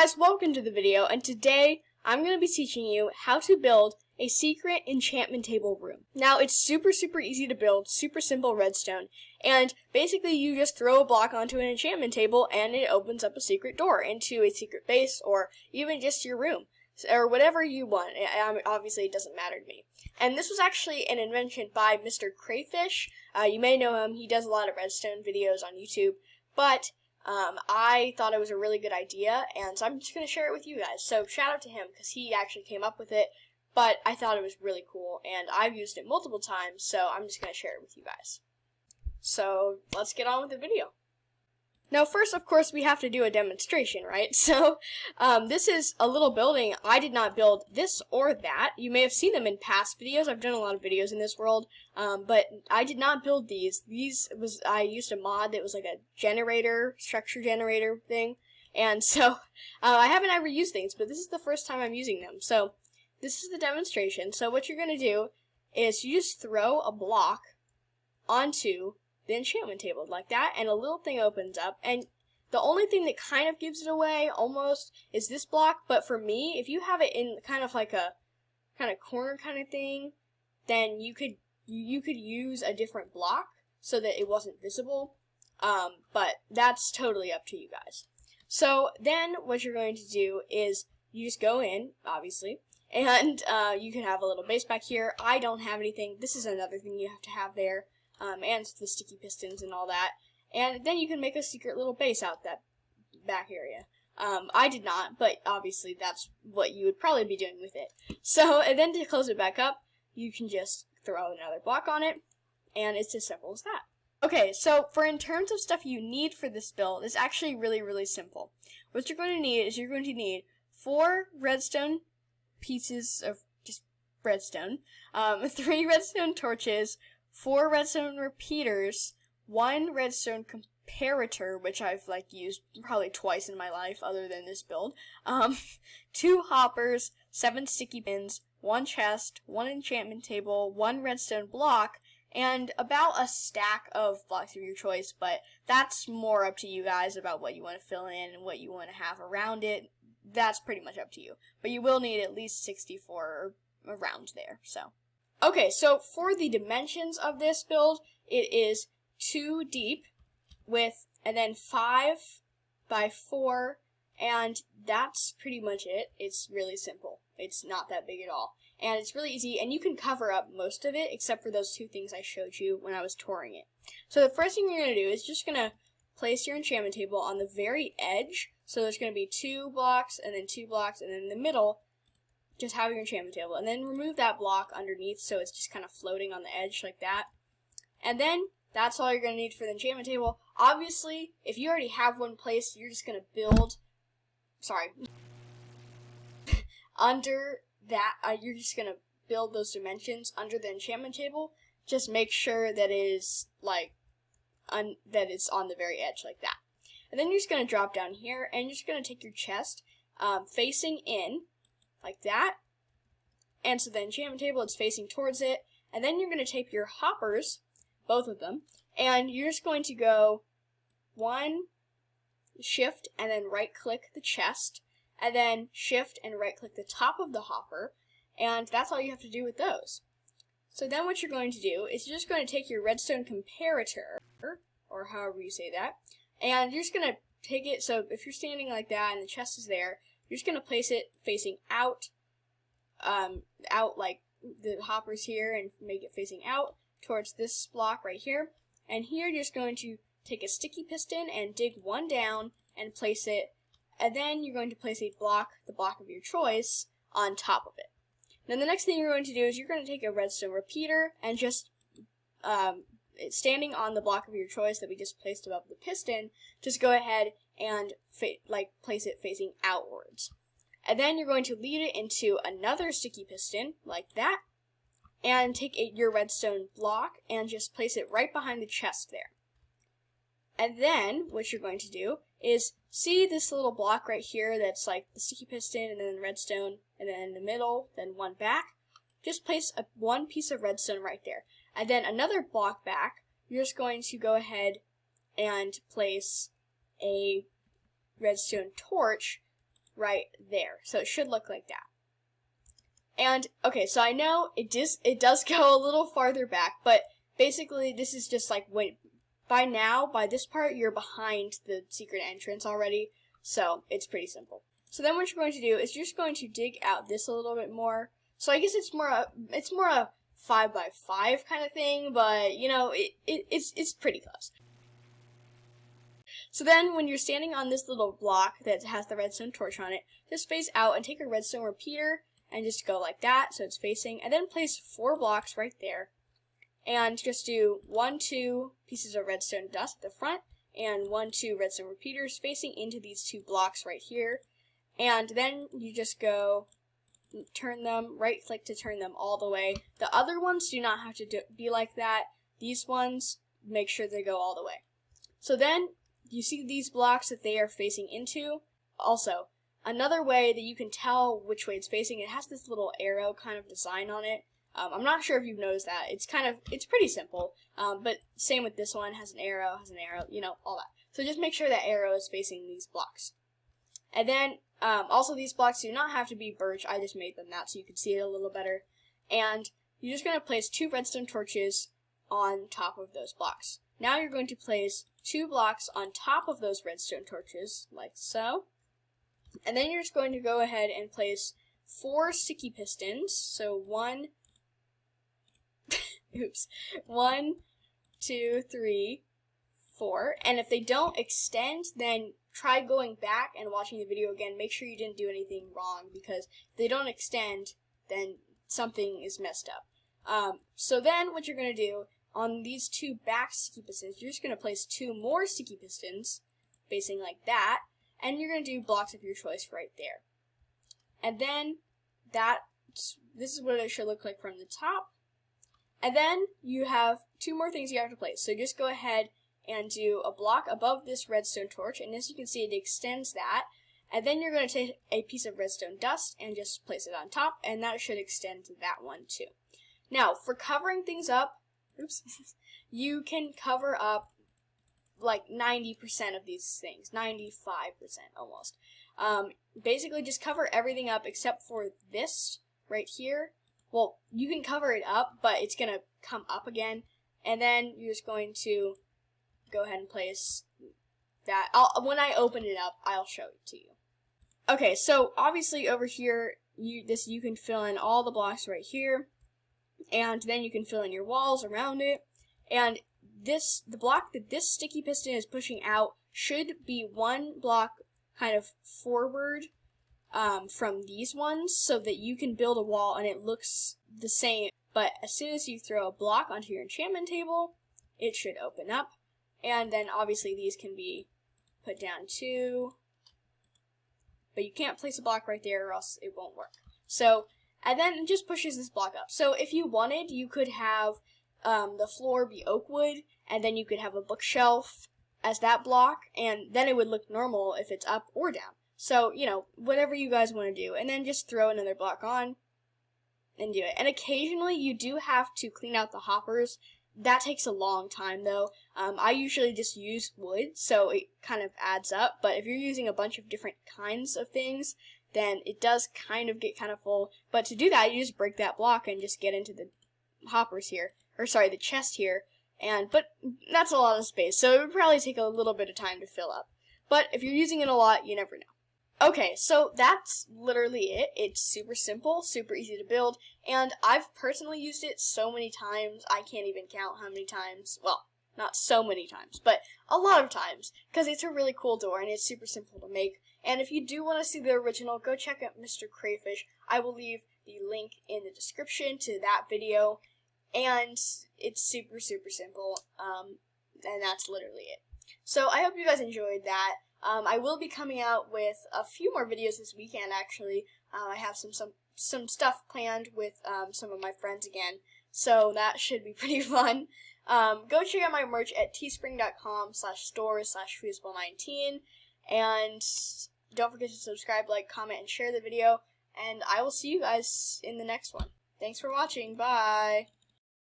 guys, welcome to the video, and today I'm going to be teaching you how to build a secret enchantment table room. Now, it's super easy to build, super simple redstone, and basically you just throw a block onto an enchantment table and it opens up a secret door into a secret base or even just your room, or whatever you want. Obviously, it doesn't matter to me. And this was actually an invention by Mr. Crayfish. You may know him. He does a lot of redstone videos on YouTube, but I thought it was a really good idea, and so I'm just going to share it with you guys. So shout out to him, because he actually came up with it, but I thought it was really cool, and I've used it multiple times, so I'm just going to share it with you guys. So let's get on with the video. Now first, of course, we have to do a demonstration, right? So this is a little building. I did not build this or that. You may have seen them in past videos. I've done a lot of videos in this world, but I did not build these. I used a mod that was like a generator, structure generator thing, and so I haven't ever used things, but this is the first time I'm using them. So this is the demonstration. So what you're going to do is you just throw a block onto the enchantment table like that, and a little thing opens up, and the only thing that kind of gives it away almost is this block. But for me, if you have it in kind of like a kind of corner kind of thing, then you could use a different block so that it wasn't visible, but that's totally up to you guys. So then what you're going to do is you just go in, obviously, and you can have a little base back here. I don't have anything. This is another thing you have to have there. And the sticky pistons and all that. And then you can make a secret little base out that back area. I did not, but obviously that's what you would probably be doing with it. So, and then to close it back up, you can just throw another block on it, and it's as simple as that. Okay, so in terms of stuff you need for this build, it's actually really simple. What you're going to need is you're going to need 4 redstone pieces of just redstone, 3 redstone torches, 4 redstone repeaters, 1 redstone comparator, which I've used probably twice in my life other than this build, 2 hoppers, 7 sticky pins, 1 chest, 1 enchantment table, 1 redstone block, and about a stack of blocks of your choice, but that's more up to you guys about what you want to fill in and what you want to have around it. That's pretty much up to you, but you will need at least 64 or around there, so. Okay, so for the dimensions of this build, it is 2 deep and then 5 by 4, and that's pretty much it. It's really simple. It's not that big at all. And it's really easy, and you can cover up most of it except for those 2 things I showed you when I was touring it. So the first thing you're going to do is just going to place your enchantment table on the very edge. So there's going to be 2 blocks, and then 2 blocks, and then in the middle, just have your enchantment table, and then remove that block underneath so it's just kind of floating on the edge like that. And then that's all you're going to need for the enchantment table. Obviously, if you already have one placed, you're just going to build, under that, you're just going to build those dimensions under the enchantment table. Just make sure that it is that it's on the very edge like that. And then you're just going to drop down here, and you're just going to take your chest facing in, like that, and so the enchantment table, it's facing towards it, and then you're going to take your hoppers, both of them, and you're just going to go 1, shift, and then right click the chest, and then shift and right click the top of the hopper, and that's all you have to do with those. So then what you're going to do is you're just going to take your redstone comparator, or however you say that, and you're just going to take it, so if you're standing like that and the chest is there, you're just going to place it facing out like the hoppers here, and make it facing out towards this block right here. And here you're just going to take a sticky piston and dig 1 down and place it, and then you're going to place the block of your choice on top of it. Then the next thing you're going to do is you're going to take a redstone repeater and just standing on the block of your choice that we just placed above the piston, just go ahead and place it facing outwards. And then you're going to lead it into another sticky piston, like that, and take your redstone block and just place it right behind the chest there. And then what you're going to do is see this little block right here that's like the sticky piston and then redstone, and then in the middle, then 1 back. Just place 1 piece of redstone right there. And then another block back, you're just going to go ahead and place a redstone torch right there. So it should look like that. And, okay, so I know it does go a little farther back, but basically this is just like, by this part, you're behind the secret entrance already, so it's pretty simple. So then what you're going to do is you're just going to dig out this a little bit more. So I guess it's more a 5x5 kind of thing, but, you know, it's pretty close. So then, when you're standing on this little block that has the redstone torch on it, just face out and take a redstone repeater and just go like that, so it's facing, and then place 4 blocks right there, and just do 1, 2 pieces of redstone dust at the front, and 1, 2 redstone repeaters facing into these 2 blocks right here, and then you just go turn them, right click to turn them all the way. The other ones do not have to be like that. These ones, make sure they go all the way. So then, you see these blocks that they are facing into? Also, another way that you can tell which way it's facing, it has this little arrow kind of design on it. I'm not sure if you've noticed that. It's pretty simple. But same with this one, has an arrow, you know, all that. So just make sure that arrow is facing these blocks. And then, also these blocks do not have to be birch. I just made them that so you can see it a little better. And you're just going to place 2 redstone torches on top of those blocks. Now you're going to place 2 blocks on top of those redstone torches, like so. And then you're just going to go ahead and place 4 sticky pistons. So 1, 1, 2, 3, 4. And if they don't extend, then try going back and watching the video again. Make sure you didn't do anything wrong, because if they don't extend, then something is messed up. So then what you're going to do, on these 2 back sticky pistons, you're just going to place 2 more sticky pistons, facing like that, and you're going to do blocks of your choice right there. And then, this is what it should look like from the top. And then, you have 2 more things you have to place. So just go ahead and do a block above this redstone torch, and as you can see, it extends that. And then you're going to take a piece of redstone dust and just place it on top, and that should extend to that one too. Now, for covering things up, you can cover up like 90% of these things, 95% almost. Basically just cover everything up except for this right here. Well, you can cover it up, but it's going to come up again. And then you're just going to go ahead and place that. When I open it up, I'll show it to you. Okay, so obviously over here, you can fill in all the blocks right here. And then you can fill in your walls around it. And the block that this sticky piston is pushing out should be 1 block kind of forward from these ones, so that you can build a wall and it looks the same. But as soon as you throw a block onto your enchantment table, it should open up. And then obviously these can be put down too. But you can't place a block right there or else it won't work. So, and then it just pushes this block up. So if you wanted, you could have the floor be oak wood, and then you could have a bookshelf as that block, and then it would look normal if it's up or down. So, you know, whatever you guys want to do. And then just throw another block on and do it. And occasionally you do have to clean out the hoppers. That takes a long time though. I usually just use wood, so it kind of adds up. But if you're using a bunch of different kinds of things, then it does kind of get kind of full. But to do that, you just break that block and just get into the hoppers here. Or sorry, the chest here. But that's a lot of space, so it would probably take a little bit of time to fill up. But if you're using it a lot, you never know. Okay, so that's literally it. It's super simple, super easy to build, and I've personally used it so many times, I can't even count how many times. Well, not so many times, but a lot of times, because it's a really cool door, and it's super simple to make. And if you do want to see the original, go check out Mr. Crayfish. I will leave the link in the description to that video, and it's super, super simple, and that's literally it. So I hope you guys enjoyed that. I will be coming out with a few more videos this weekend, actually. I have some stuff planned with some of my friends again, so that should be pretty fun. Go check out my merch at teespring.com/store/foosball19, and don't forget to subscribe, like, comment, and share the video, and I will see you guys in the next one. Thanks for watching. Bye!